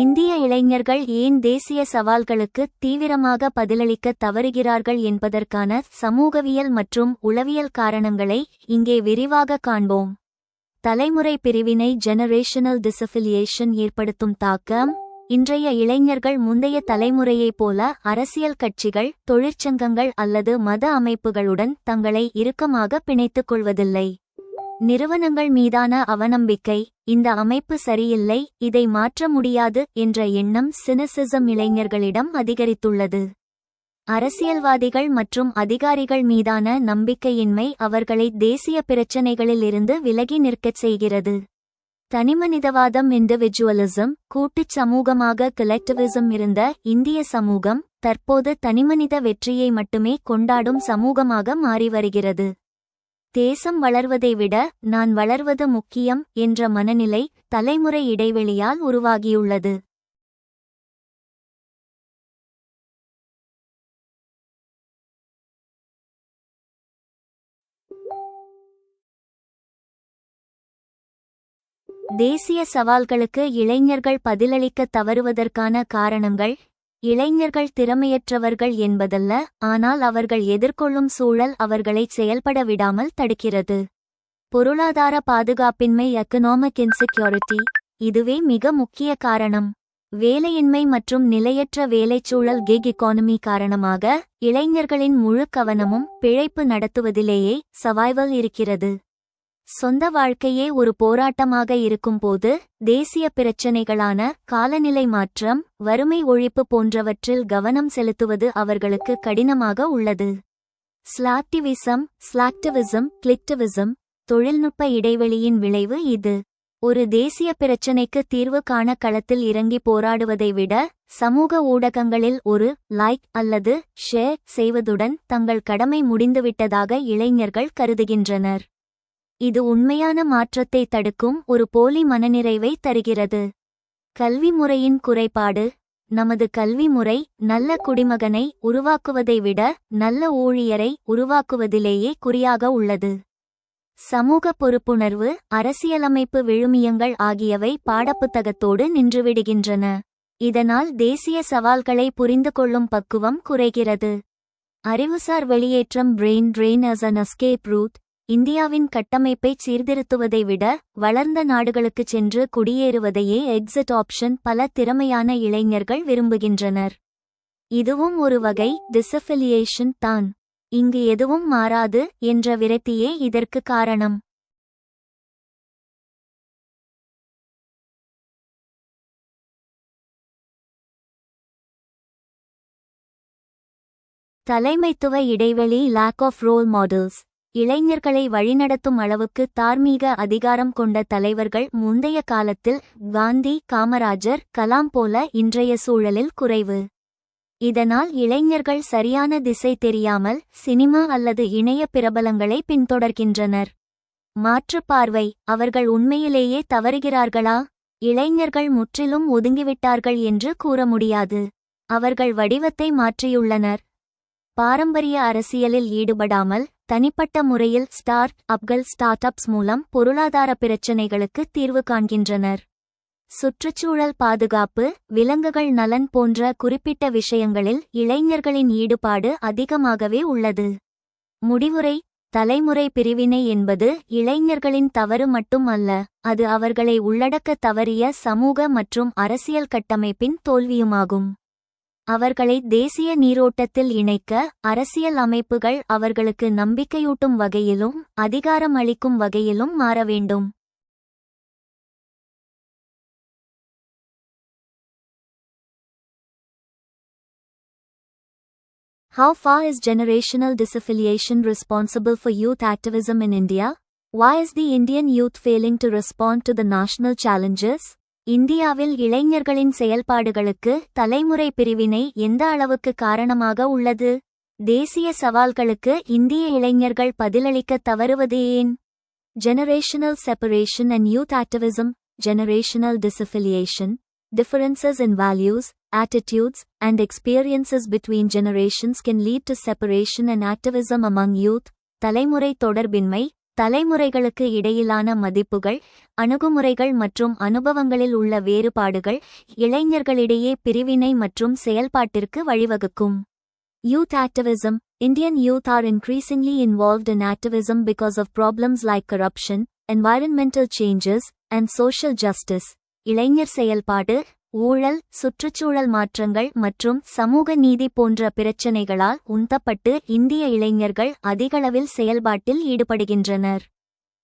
இந்திய இளைஞர்கள் ஏன் தேசிய சவால்களுக்கு தீவிரமாக பதிலளிக்க தவறுகிறார்கள் என்பதற்கான சமூகவியல் மற்றும் உளவியல் காரணங்களை இங்கே விரிவாக காண்போம். தலைமுறை பிரிவினை ஜெனரேஷனல் டிஸஃபிலியேஷன் ஏற்படுத்தும் தாக்கம். இன்றைய இளைஞர்கள் முந்தைய தலைமுறையைப் போல அரசியல் கட்சிகள், தொழிற்சங்கங்கள் அல்லது மத அமைப்புகளுடன் தங்களை இறுக்கமாக பிணைத்துக் கொள்வதில்லை. நிறுவனங்கள் மீதான அவநம்பிக்கை, இந்த அமைப்பு சரியில்லை, இதை மாற்ற முடியாது என்ற எண்ணம் சினிசிசம் இளைஞர்களிடம் அதிகரித்துள்ளது. அரசியல்வாதிகள் மற்றும் அதிகாரிகள் மீதான நம்பிக்கையின்மை அவர்களை தேசிய பிரச்சினைகளில் இருந்து விலகி நிற்கச் செய்கிறது. தனிமனிதவாதம் இண்டிவிஜுவலிசம், கூட்டுச் சமூகமாக கலெக்டிவிசம் இருந்த இந்திய சமூகம் தற்போது தனிமனித வெற்றியை மட்டுமே கொண்டாடும் சமூகமாக மாறி வருகிறது. தேசம் வளர்வதை விட நான் வளர்வது முக்கியம் என்ற மனநிலை தலைமுறை இடைவெளியால் உருவாகியுள்ளது. தேசிய சவால்களுக்கு இளைஞர்கள் பதிலளிக்க தவறுவதற்கான காரணங்கள். இளைஞர்கள் திறமையற்றவர்கள் என்பதல்ல, ஆனால் அவர்கள் எதிர்கொள்ளும் சூழல் அவர்களை செயல்பட விடாமல் தடுக்கிறது. பொருளாதார பாதுகாப்பின்மை, எக்கனாமிக் இன்செக்யூரிட்டி, இதுவே மிக முக்கிய காரணம். வேலையின்மை மற்றும் நிலையற்ற வேலைச்சூழல் கிக் எக்கானமி காரணமாக இளைஞர்களின் முழு கவனமும் பிழைப்பு நடத்துவதிலேயே சர்வைவல் இருக்கிறது. சொந்த வாழ்க்கையே ஒரு போராட்டமாக இருக்கும்போது தேசிய பிரச்சினைகளான காலநிலை மாற்றம், வறுமை ஒழிப்பு போன்றவற்றில் கவனம் செலுத்துவது அவர்களுக்கு கடினமாக உள்ளது. ஸ்லாக்டிவிசம், கிளிக்டிவிசம், தொழில்நுட்ப இடைவெளியின் விளைவு இது. ஒரு தேசிய பிரச்சினைக்கு தீர்வு காண களத்தில் இறங்கி போராடுவதை விட சமூக ஊடகங்களில் ஒரு லைக் அல்லது ஷேர் செய்வதுடன் தங்கள் கடமை முடிந்துவிட்டதாக இளைஞர்கள் கருதுகின்றனர். இது உண்மையான மாற்றத்தை தடுக்கும் ஒரு போலி மனநிறைவை தருகிறது. கல்வி முறையின் குறைபாடு. நமது கல்வி முறை நல்ல குடிமகனை உருவாக்குவதை விட நல்ல ஊழியரை உருவாக்குவதிலேயே குறியாக உள்ளது. சமூக பொறுப்புணர்வு, அரசியலமைப்பு விழுமியங்கள் ஆகியவை பாடப்புத்தகத்தோடு நின்றுவிடுகின்றன. இதனால் தேசிய சவால்களை புரிந்து கொள்ளும் பக்குவம் குறைகிறது. அறிவுசார் வெளியேற்றம், brain train as an escape route. இந்தியாவின் கட்டமைப்பைச் சீர்திருத்துவதை விட வளர்ந்த நாடுகளுக்குச் சென்று குடியேறுவதையே எக்ஸிட் ஆப்ஷன் பல திறமையான இளைஞர்கள் விரும்புகின்றனர். இதுவும் ஒரு வகை டிஸஃபிலியேஷன் தான். இங்கு எதுவும் மாறாது என்ற விரக்தியே இதற்கு காரணம். தலைமைத்துவ இடைவெளி லேக் ஆஃப் ரோல் மாடல்ஸ். இளைஞர்களை வழிநடத்தும் அளவுக்கு தார்மீக அதிகாரம் கொண்ட தலைவர்கள் முந்தைய காலத்தில் காந்தி, காமராஜர், கலாம் போல இன்றைய சூழலில் குறைவு. இதனால் இளைஞர்கள் சரியான திசை தெரியாமல் சினிமா அல்லது இணைய பிரபலங்களை பின்தொடர்கின்றனர். மாற்று பார்வை. அவர்கள் உண்மையிலேயே தவறுகிறார்களா? இளைஞர்கள் முற்றிலும் ஒதுங்கிவிட்டார்கள் என்று கூற முடியாது. அவர்கள் வடிவத்தை மாற்றியுள்ளனர். பாரம்பரிய அரசியலில் ஈடுபடாமல் தனிப்பட்ட முறையில் ஸ்டார்ட் அப்ஸ் மூலம் பொருளாதார பிரச்சினைகளுக்கு தீர்வு காண்கின்றனர். சுற்றுச்சூழல் பாதுகாப்பு, விலங்குகள் நலன் போன்ற குறிப்பிட்ட விஷயங்களில் இளைஞர்களின் ஈடுபாடு அதிகமாகவே உள்ளது. முடிவுரை. தலைமுறை பிரிவினை என்பது இளைஞர்களின் தவறு மட்டும் அல்ல, அது அவர்களை உள்ளடக்க தவறிய சமூக மற்றும் அரசியல் கட்டமைப்பின் தோல்வியுமாகும். அவர்களை தேசிய நீரோட்டத்தில் இணைக்க அரசியல் அமைப்புகள் அவர்களுக்கு நம்பிக்கையூட்டும் வகையிலும் அதிகாரம் அளிக்கும் வகையிலும் மாற வேண்டும். How far is generational disaffiliation responsible for youth activism in India? Why is the Indian youth failing to respond to the national challenges? இந்தியாவில் இளைஞர்களின் செயல்பாடுகளுக்கு தலைமுறை பிரிவினை எந்த அளவுக்கு காரணமாக உள்ளது? தேசிய சவால்களுக்கு இந்திய இளைஞர்கள் பதிலளிக்க தவறுவது ஏன்? Generational separation and youth activism. Generational disaffiliation. Differences in values, attitudes, and experiences between generations can lead to separation and activism among youth. தலைமுறை தொடர்பின்மை, தலைமுறைகளுக்கு இடையிலான மதிப்புகள், அணுகுமுறைகள் மற்றும் அனுபவங்களில் உள்ள வேறுபாடுகள் இளைஞர்களிடையே பிரிவினை மற்றும் செயல்பாட்டிற்கு வழிவகுக்கும். Youth activism. Indian youth are increasingly involved in activism because of problems like corruption, environmental changes, and social justice. இளைஞர் செயல்பாடு, ஊழல், சுற்றுச்சூழல் மாற்றங்கள் மற்றும் சமூக நீதி போன்ற பிரச்சினைகளால் உந்தப்பட்டு இந்திய இளைஞர்கள் அதிகளவில் செயல்பாட்டில் ஈடுபடுகின்றனர்.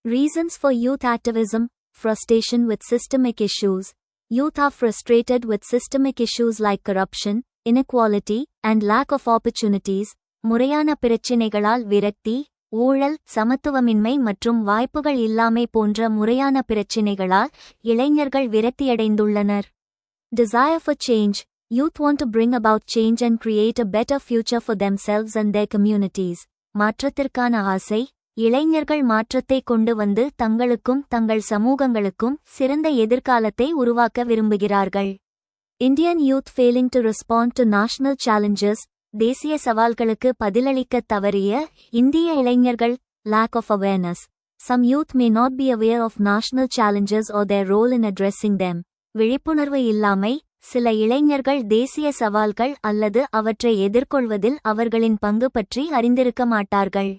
Reasons for youth activism. Frustration with systemic issues. Youth are frustrated with systemic issues like corruption, inequality, and lack of opportunities. முறையான பிரச்சினைகளால் விரக்தி, ஊழல், சமத்துவமின்மை மற்றும் வாய்ப்புகள் இல்லாமை போன்ற முறையான பிரச்சினைகளால் இளைஞர்கள் விரக்தியடைந்துள்ளனர். Desire for change. Youth want to bring about change and create a better future for themselves and their communities. மாற்றத்திற்கான ஆசை. இளைஞர்கள் மாற்றத்தை கொண்டு வந்து தங்களுக்கும் தங்கள் சமூகங்களுக்கும் சிறந்த எதிர்காலத்தை உருவாக்க விரும்புகிறார்கள். Indian youth failing to respond to national challenges. தேசிய சவால்களுக்கு பதிலளிக்க தவறிய இந்திய இளைஞர்கள். Lack of awareness. Some youth may not be aware of national challenges or their role in addressing them. விழிப்புணர்வு இல்லாமை. சில இளைஞர்கள் தேசிய சவால்கள் அல்லது அவற்றை எதிர்கொள்வதில் அவர்களின் பங்கு பற்றி அறிந்திருக்க மாட்டார்கள்.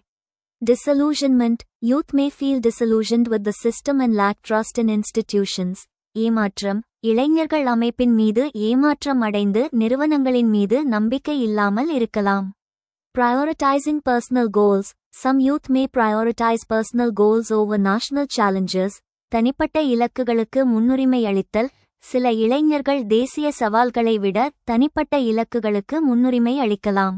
Disillusionment. Youth may feel disillusioned with the system and lack trust in institutions. ஏமாற்றம். இளைஞர்கள் அமைப்பின் மீது ஏமாற்றம் அடைந்து நிறுவனங்களின் மீது நம்பிக்கை இல்லாமல் இருக்கலாம். Prioritizing personal goals. Some youth may prioritize personal goals over national challenges. தனிப்பட்ட இலக்குகளுக்கு முன்னுரிமை அளித்தல். சில இளைஞர்கள் தேசிய சவால்களை விட தனிப்பட்ட இலக்குகளுக்கு முன்னுரிமை அளிக்கலாம்.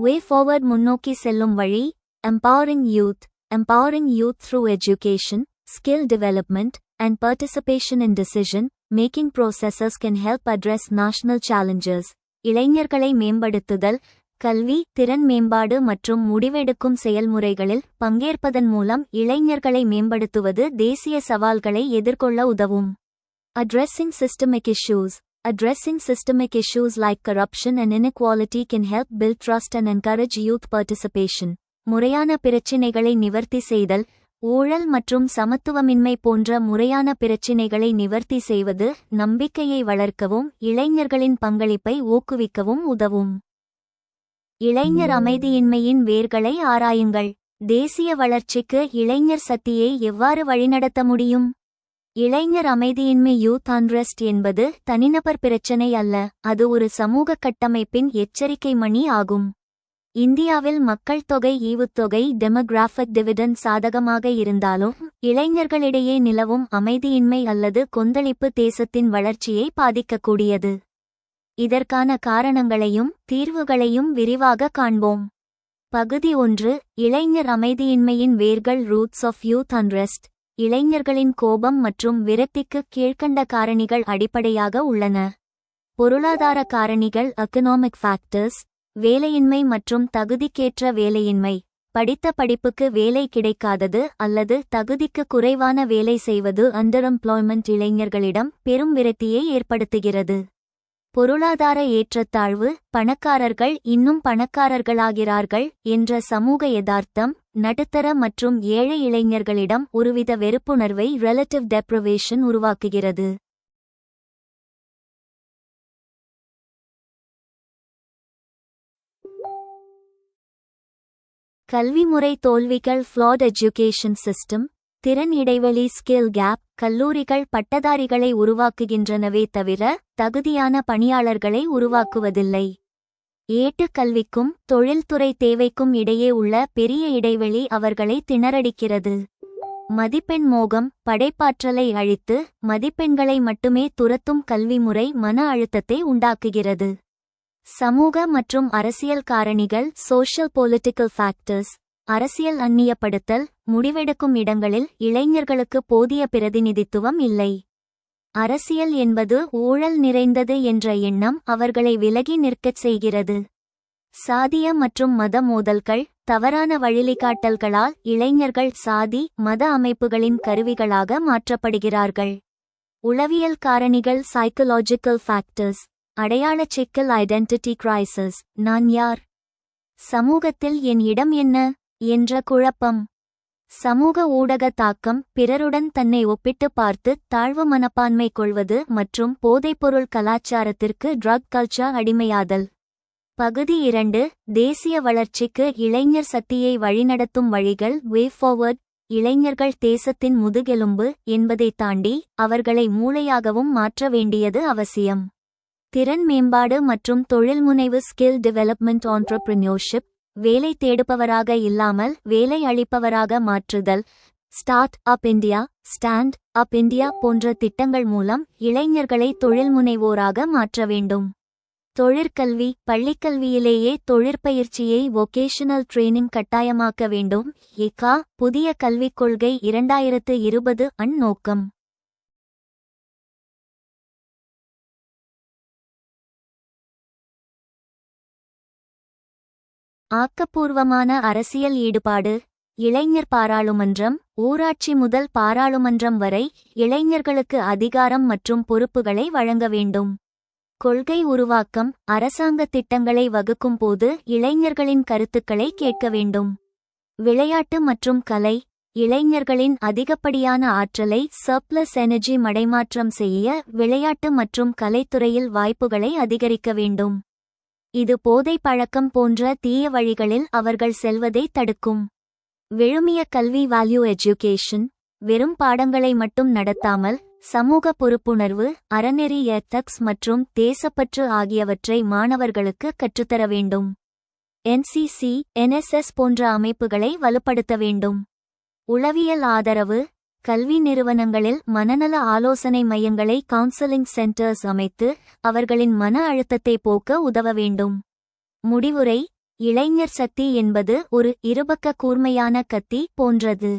Way forward. முன்னோக்கி செல்லும் வழி. Empowering youth. Empowering youth through education, skill development, and participation in decision-making processes can help address national challenges. இளைஞர்களை மேம்படுத்துதல், கல்வி, திறன் மேம்பாடு மற்றும் முடிவெடுக்கும் செயல்முறைகளில் பங்கேற்பதன் மூலம் இளைஞர்களை மேம்படுத்துவது தேசிய சவால்களை எதிர்கொள்ள உதவும். Addressing systemic issues. Addressing systemic issues like corruption and inequality can help build trust and encourage youth participation. முறையான பிரச்சினைகளை நிவர்த்தி செய்தல், ஊழல் மற்றும் சமத்துவமின்மை போன்ற முறையான பிரச்சினைகளை நிவர்த்தி செய்வது நம்பிக்கையை வளர்க்கவும் இளைஞர்களின் பங்களிப்பை ஊக்குவிக்கவும் உதவும். இளைஞர் அமைதியின்மையின் வேர்களை ஆராயுங்கள். தேசிய வளர்ச்சிக்கு இளைஞர் சக்தியை எவ்வாறு வழிநடத்த முடியும்? இளைஞர் அமைதியின்மை யூத் அன்ரெஸ்ட் என்பது தனிநபர் பிரச்சினை அல்ல, அது ஒரு சமூக கட்டமைப்பின் எச்சரிக்கை மணி ஆகும். இந்தியாவில் மக்கள் தொகை ஈவுத்தொகை டெமோகிராஃபிக் டிவிடெண்ட் சாதகமாக இருந்தாலும் இளைஞர்களிடையே நிலவும் அமைதியின்மை அல்லது கொந்தளிப்பு தேசத்தின் வளர்ச்சியை பாதிக்கக்கூடியது. இதற்கான காரணங்களையும் தீர்வுகளையும் விரிவாக காண்போம். பகுதி 1. இளைஞர் அமைதியின்மையின் வேர்கள் ரூட்ஸ் ஆஃப் யூத் அன்ரெஸ்ட். இளைஞர்களின் கோபம் மற்றும் விரக்திக்கு கீழ்க்கண்ட காரணிகள் அடிப்படையாக உள்ளன. பொருளாதார காரணிகள் எகனாமிக் ஃபேக்டர்ஸ். வேலையின்மை மற்றும் தகுதிக்கேற்ற வேலையின்மை. படித்த படிப்புக்கு வேலை கிடைக்காதது அல்லது தகுதிக்கு குறைவான வேலை செய்வது அண்டர்எம்ப்ளாய்மெண்ட் இளைஞர்களிடம் பெரும் விரக்தியை ஏற்படுத்துகிறது. பொருளாதார ஏற்றத்தாழ்வு. பணக்காரர்கள் இன்னும் பணக்காரர்களாகிறார்கள் என்ற சமூக யதார்த்தம் நடுத்தர மற்றும் ஏழை இளைஞர்களிடம் ஒருவித வெறுப்புணர்வை ரிலேட்டிவ் டெப்ரிவேஷன் உருவாக்குகிறது. கல்விமுறை தோல்விகள். Flat education system. திறன் இடைவெளி ஸ்கில் கேப். கல்லூரிகள் பட்டதாரிகளை உருவாக்குகின்றனவே தவிர தகுதியான பணியாளர்களை உருவாக்குவதில்லை. ஏட்டுக் கல்விக்கும் தொழில்துறை தேவைக்கும் இடையே உள்ள பெரிய இடைவெளி அவர்களை திணறடிக்கிறது. மதிப்பெண் மோகம். படைப்பாற்றலை அழித்து மதிப்பெண்களை மட்டுமே துரத்தும் கல்விமுறை மன அழுத்தத்தை உண்டாக்குகிறது. சமூக மற்றும் அரசியல் காரணிகள் சோஷியல் பொலிட்டிக்கல் ஃபேக்டர்ஸ். அரசியல் அந்நியப்படுத்தல். முடிவெடுக்கும் இடங்களில் இளைஞர்களுக்கு போதிய பிரதிநிதித்துவம் இல்லை. அரசியல் என்பது ஊழல் நிறைந்தது என்ற எண்ணம் அவர்களை விலகி நிற்கச் செய்கிறது. சாதிய மற்றும் மத மோதல்கள். தவறான வழிகாட்டல்களால் இளைஞர்கள் சாதி மத அமைப்புகளின் கருவிகளாக மாற்றப்படுகிறார்கள். உளவியல் காரணிகள் சைக்கலாஜிக்கல் ஃபேக்டர்ஸ். அடையாளச் சிக்கல் ஐடென்டிட்டி கிரைசிஸ். நான் யார்? சமூகத்தில் என் இடம் என்ன என்ற குழப்பம். சமூக ஊடக தாக்கம். பிறருடன் தன்னை ஒப்பிட்டு பார்த்து தாழ்வு மனப்பான்மை கொள்வது மற்றும் போதைப்பொருள் கலாச்சாரத்திற்கு ட்ரக் கல்ச்சர் அடிமையாதல். பகுதி 2. தேசிய வளர்ச்சிக்கு இளைஞர் சக்தியை வழிநடத்தும் வழிகள். வே ஃபார்வர்ட். இளைஞர்கள் தேசத்தின் முதுகெலும்பு என்பதை தாண்டி அவர்களை மூளையாகவும் மாற்ற வேண்டியது அவசியம். திறன் மேம்பாடு மற்றும் தொழில்முனைவு ஸ்கில் டெவலப்மெண்ட். ஆண்டர்பிரினியோர்ஷிப். வேலை தேடுபவராக இல்லாமல் வேலை அளிப்பவராக மாற்றுதல். Start up India stand up India போன்ற திட்டங்கள் மூலம் இளைஞர்களை தொழில்முனைவோராக மாற்ற வேண்டும். தொழிற்கல்வி. பள்ளிக்கல்வியிலேயே தொழிற்பயிற்சியை வொகேஷனல் ட்ரெய்னிங் கட்டாயமாக்க வேண்டும். ஏகா புதிய கல்விக் கொள்கை 2020 நோக்கம். ஆக்கப்பூர்வமான அரசியல் ஈடுபாடு. இளைஞர் பாராளுமன்றம். ஊராட்சி முதல் பாராளுமன்றம் வரை இளைஞர்களுக்கு அதிகாரம் மற்றும் பொறுப்புகளை வழங்க வேண்டும். கொள்கை உருவாக்கம். அரசாங்க திட்டங்களை வகுக்கும் போது இளைஞர்களின் கருத்துக்களை கேட்க வேண்டும். விளையாட்டு மற்றும் கலை. இளைஞர்களின் அதிகப்படியான ஆற்றலை சர்ப்ளஸ் எனர்ஜி மடைமாற்றம் செய்ய விளையாட்டு மற்றும் கலைத்துறையில் வாய்ப்புகளை அதிகரிக்க வேண்டும். இது போதை பழக்கம் போன்ற தீய வழிகளில் அவர்கள் செல்வதை தடுக்கும். விழுமிய கல்வி. Value education. வெறும் பாடங்களை மட்டும் நடத்தாமல் சமூக பொறுப்புணர்வு அறநெறி எத்தக்ஸ் மற்றும் தேசப்பற்று ஆகியவற்றை மாணவர்களுக்கு கற்றுத்தர வேண்டும். NCC NSS போன்ற அமைப்புகளை வலுப்படுத்த வேண்டும். உளவியல் ஆதரவு. கல்வி நிறுவனங்களில் மனநல ஆலோசனை மையங்களை கவுன்சலிங் சென்டர்ஸ் அமைத்து அவர்களின் மன அழுத்தத்தை போக்க உதவ வேண்டும். முடிவுரை. இளைஞர் சக்தி என்பது ஒரு இருபக்க கூர்மையான கத்தி போன்றது.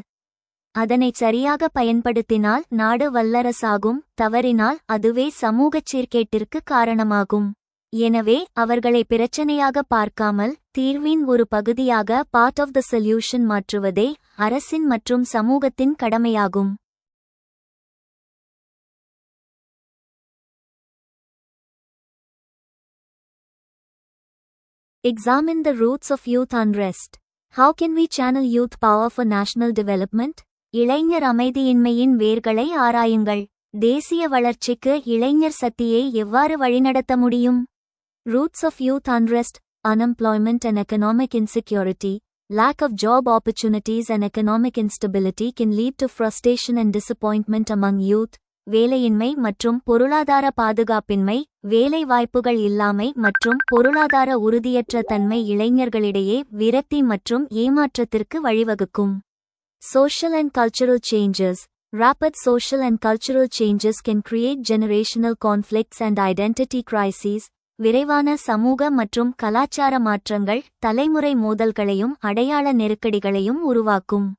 அதனை சரியாக பயன்படுத்தினால் நாடு வல்லரசாகும், தவறினால் அதுவே சமூகச் சீர்கேட்டிற்கு காரணமாகும். எனவே அவர்களை பிரச்சனையாக பார்க்காமல் தீர்வின் ஒரு பகுதியாக பார்ட் ஆஃப் த சொல்யூஷன் மாற்றுவதே அரசின் மற்றும் சமூகத்தின் கடமையாகும். Examine the roots of youth unrest. How can we channel youth power for national development? இளைஞர் அமைதியின்மையின் வேர்களை ஆராயுங்கள். தேசிய வளர்ச்சிக்கு இளைஞர் சக்தியை எவ்வாறு வழிநடத்த முடியும்? Roots of youth unrest, unemployment and economic insecurity, lack of job opportunities and economic instability can lead to frustration and disappointment among youth. வேலையின்மை மற்றும் பொருளாதார பாதுகாப்பின்மை, வேலை வாய்ப்புகள் இல்லாமை மற்றும் பொருளாதார உறுதியற்ற தன்மை இளைஞர்களிடையே விரக்தி மற்றும் ஏமாற்றத்திற்கு வழிவகுக்கும். Social and cultural changes. Rapid social and cultural changes can create generational conflicts and identity crises. விரைவான சமூக மற்றும் கலாச்சார மாற்றங்கள் தலைமுறை மோதல்களையும் அடையாள நெருக்கடிகளையும் உருவாக்கும்.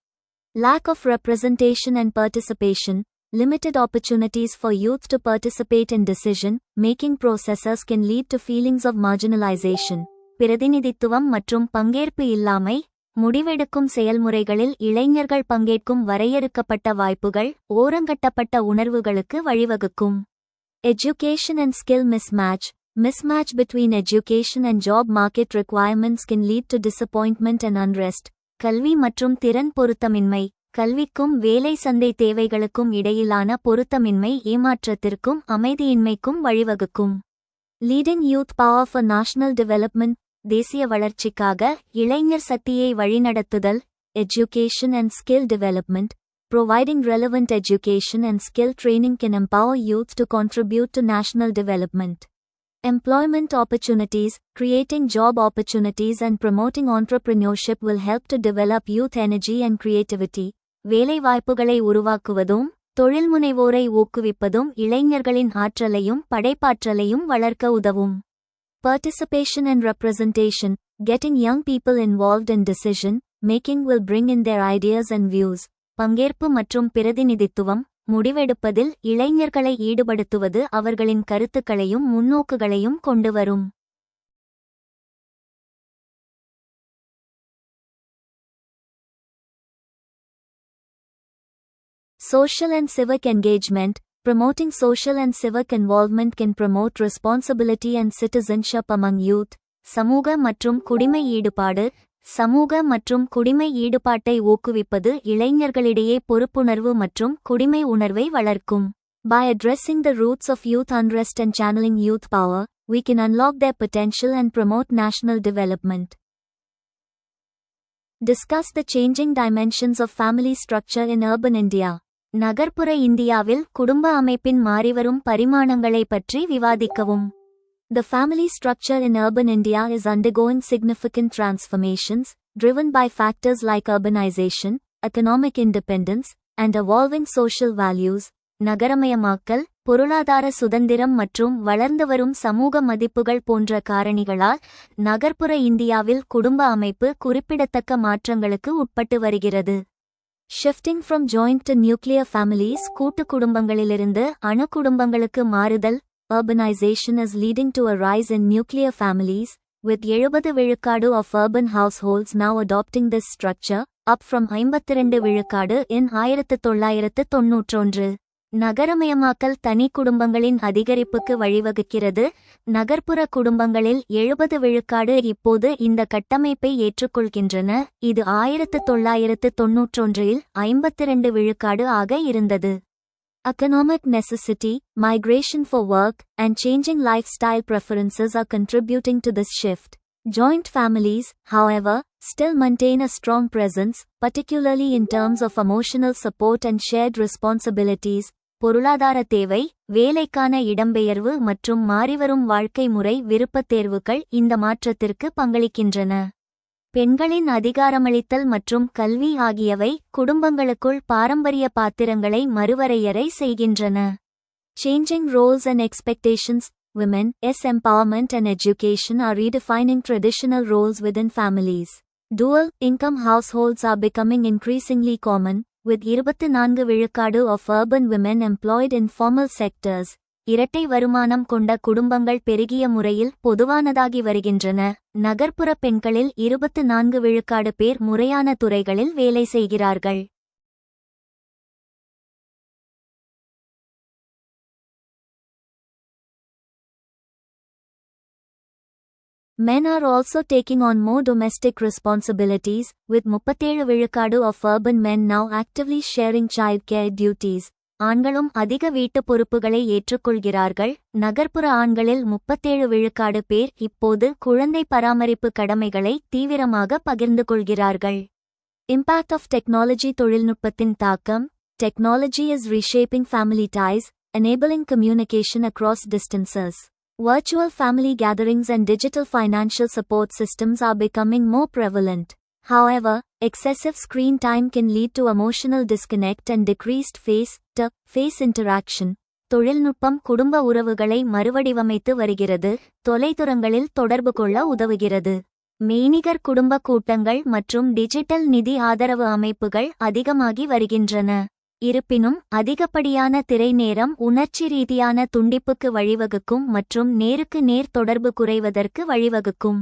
Lack of representation and participation. Limited opportunities for youth to participate in decision-making processes can lead to feelings of marginalization. பிரதிநிதித்துவம் மற்றும் பங்கேற்பு இல்லாமை, முடிவெடுக்கும் செயல்முறைகளில் இளைஞர்கள் பங்கேற்கும் வரையறுக்கப்பட்ட வாய்ப்புகள் ஓரங்கட்டப்பட்ட உணர்வுகளுக்கு வழிவகுக்கும். Education and skill mismatch. Mismatch between education and job market requirements can lead to disappointment and unrest. கல்வி மற்றும் திறன் பொருத்தமின்மை, கல்விக்கும் வேலை சந்தை தேவைகளுக்கும் இடையிலான பொருத்தமின்மை ஏமாற்றத்திற்கும் அமைதியின்மைக்கும் வழிவகுக்கும். Leading youth power for national development. தேசிய வளர்ச்சிக்காக இளைஞர் சக்தியை வழிநடத்துதல். Education and skill development. Providing relevant education and skill training can empower youth to contribute to national development. Employment opportunities. Creating job opportunities and promoting entrepreneurship will help to develop youth energy and creativity. வேலை வாய்ப்புகளை உருவாக்குவதும் தொழில்முனைவோரை ஊக்குவிப்பதும் இளைஞர்களின் ஆற்றலையும் படைப்பாற்றலையும் வளர்க்க உதவும். Participation and representation. Getting young people involved in decision making will bring in their ideas and views. பங்கேற்பு மற்றும் பிரதிநிதித்துவம், முடிவெடுப்பதில் இளைஞர்களை ஈடுபடுத்துவது அவர்களின் கருத்துக்களையும் முன்னோக்குகளையும் கொண்டுவரும். Social and civic engagement. Promoting social and civic involvement can promote responsibility and citizenship among youth. சமூக மற்றும் குடிமை ஈடுபாடு. சமூக மற்றும் குடிமை ஈடுபாட்டை ஊக்குவிப்பது இளைஞர்களிடையே பொறுப்புணர்வு மற்றும் குடிமை உணர்வை வளர்க்கும். By addressing the roots of youth unrest and channeling youth power, we can unlock their potential and promote national development. Discuss the changing dimensions of family structure in urban India. நகர்ப்புற இந்தியாவில் குடும்ப அமைப்பின் மாறிவரும் பரிமாணங்களை பற்றி விவாதிக்கவும். The family structure in urban India is undergoing significant transformations, driven by factors like urbanization, economic independence, and evolving social values. நகரமயமாக்கல், பொருளாதார சுதந்திரம் மற்றும் வளர்ந்து வரும் சமூக மதிப்புகள் போன்ற காரணிகளால் நகர்ப்புற இந்தியாவில் குடும்ப அமைப்பு குறிப்பிடத்தக்க மாற்றங்களுக்கு உட்பட்டு வருகிறது. Shifting from joint to nuclear families, கூட்டு குடும்பங்களிலிருந்து அணு குடும்பங்களுக்கு மாறுதல். Urbanization is leading to a rise in nuclear families, with 70% of urban households now adopting this structure, up from 52% in 1991. நகரமயமாக்கல் தனி குடும்பங்களின் அதிகரிப்புக்கு வழிவகுக்கிறது. நகர்ப்புற குடும்பங்களில் 70% இப்போது இந்த கட்டமைப்பை ஏற்றுக்கொள்கின்றன. இது 1991இல் 52% ஆக இருந்தது. Economic necessity, migration for work, and changing lifestyle preferences are contributing to this shift. Joint families, however, still maintain a strong presence, particularly in terms of emotional support and shared responsibilities. பொருளாதார தேவை, வேலைக்கான இடம்பெயர்வு மற்றும் மாறிவரும் வாழ்க்கை முறை விருப்பத் தேர்வுகள் இந்த மாற்றத்திற்கு பங்களிக்கின்றன. பெண்களின் அதிகாரமளித்தல் மற்றும் கல்வி ஆகியவை குடும்பங்களுக்குள் பாரம்பரிய பாத்திரங்களை மறுவரையறை செய்கின்றன. Changing roles and expectations. Women's empowerment and education are redefining traditional roles within families. Dual income households are becoming increasingly common, with 24% of urban women employed in formal sectors. இரட்டை வருமானம் கொண்ட குடும்பங்கள் பெருகிய முறையில் பொதுவானதாகி வருகின்றன. நகர்ப்புற பெண்களில் 24% பேர் முறையான துறைகளில் வேலை செய்கிறார்கள். Men are also taking on more domestic responsibilities, with 37% of urban men now actively sharing childcare duties. ஆண்களும் அதிக வீட்டு பொறுப்புகளை ஏற்றுக்கொள்கிறார்கள். நகர்ப்புற ஆண்களில் 37% பேர் இப்போது குழந்தை பராமரிப்பு கடமைகளை தீவிரமாக பகிர்ந்து கொள்கிறார்கள். Impact of technology. தொழில்நுட்பத்தின் தாக்கம். Technology is reshaping family ties, enabling communication across distances. Virtual family gatherings and digital financial support systems are becoming more prevalent. However, excessive screen time can lead to emotional disconnect and decreased face-to-face interaction. தொழில்நுட்பம் குடும்ப உறவுகளை மறுவடிவமைத்து வருகிறது, தொலைதூரங்களில் தொடர்பு கொள்ள உதவுகிறது. மெய்நிகர் குடும்ப கூட்டங்கள் மற்றும் டிஜிட்டல் நிதி ஆதரவு அமைப்புகள் அதிகமாகி வருகின்றன. இருப்பினும் அதிகப்படியான திரைநேரம் உணர்ச்சி ரீதியான துண்டிப்புக்கு வழிவகுக்கும் மற்றும் நேருக்கு நேர் தொடர்பு குறைவதற்கு வழிவகுக்கும்.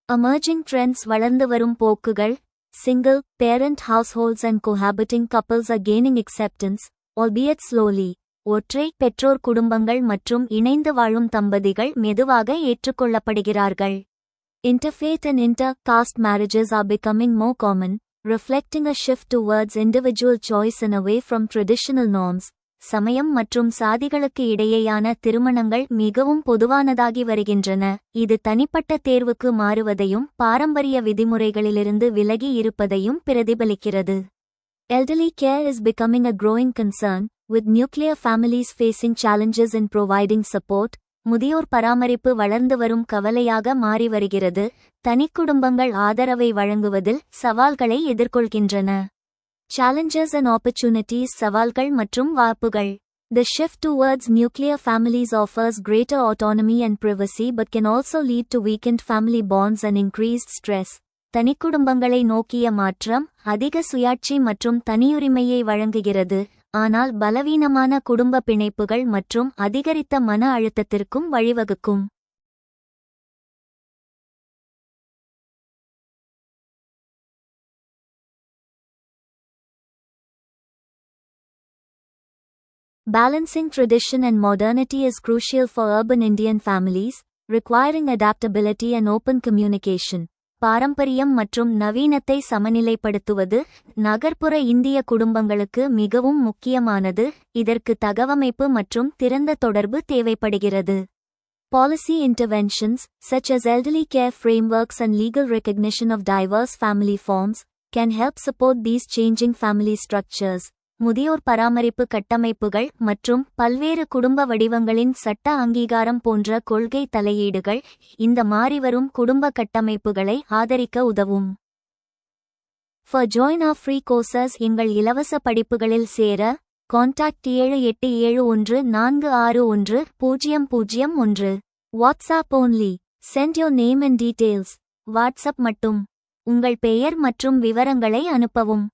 Emerging trends. வளர்ந்து வரும் போக்குகள். Single parent households and cohabiting couples are gaining acceptance, albeit slowly. ஒற்றை பெற்றோர் குடும்பங்கள் மற்றும் இணைந்து வாழும் தம்பதிகள் மெதுவாக ஏற்றுக்கொள்ளப்படுகிறார்கள். Interfaith and inter-caste marriages are becoming more common, reflecting a shift towards individual choice and away from traditional norms. சமயம் மற்றும் சாதிகளுக்கு இடையேயான திருமணங்கள் மிகவும் பொதுவானதாகி வருகின்றன, இது தனிப்பட்ட தேர்வுக்கு மாறுவதையும் பாரம்பரிய விதிமுறைகளிலிருந்து விலகி இருப்பதையும் பிரதிபலிக்கிறது. Elderly care is becoming a growing concern, with nuclear families facing challenges in providing support. முதியோர் பராமரிப்பு வளர்ந்து வரும் கவலையாக மாறி வருகிறது, தனிக்குடும்பங்கள் ஆதரவை வழங்குவதில் சவால்களை எதிர்கொள்கின்றன. Challenges and opportunities. சவால்கள் மற்றும் வாய்ப்புகள். The shift towards nuclear families offers greater autonomy and privacy but can also lead to weakened family bonds and increased stress. தனிக்குடும்பங்களை நோக்கிய மாற்றம் அதிக சுயாட்சி மற்றும் தனியுரிமையை வழங்குகிறது, ஆனால் பலவீனமான குடும்ப பிணைப்புகள் மற்றும் அதிகரித்த மன அழுத்தத்திற்கும் வழிவகுக்கும். Balancing tradition and modernity is crucial for urban Indian families, requiring adaptability and open communication. பாரம்பரியம் மற்றும் நவீனத்தை சமநிலைப்படுத்துவது நகர்ப்புற இந்திய குடும்பங்களுக்கு மிகவும் முக்கியமானது, இதற்கு தகவமைப்பு மற்றும் திறந்த தொடர்பு தேவைப்படுகிறது. Policy interventions, such as elderly care frameworks and legal recognition of diverse family forms, can help support these changing family structures. முதியோர் பராமரிப்பு கட்டமைப்புகள் மற்றும் பல்வேறு குடும்ப வடிவங்களின் சட்ட அங்கீகாரம் போன்ற கொள்கை தலையீடுகள் இந்த மாறிவரும் குடும்ப கட்டமைப்புகளை ஆதரிக்க உதவும். For join our free courses. எங்கள் இலவச படிப்புகளில் சேர contact 7871461001. WhatsApp only. Send your name and details. WhatsApp மட்டும். உங்கள் பெயர் மற்றும் விவரங்களை அனுப்பவும்.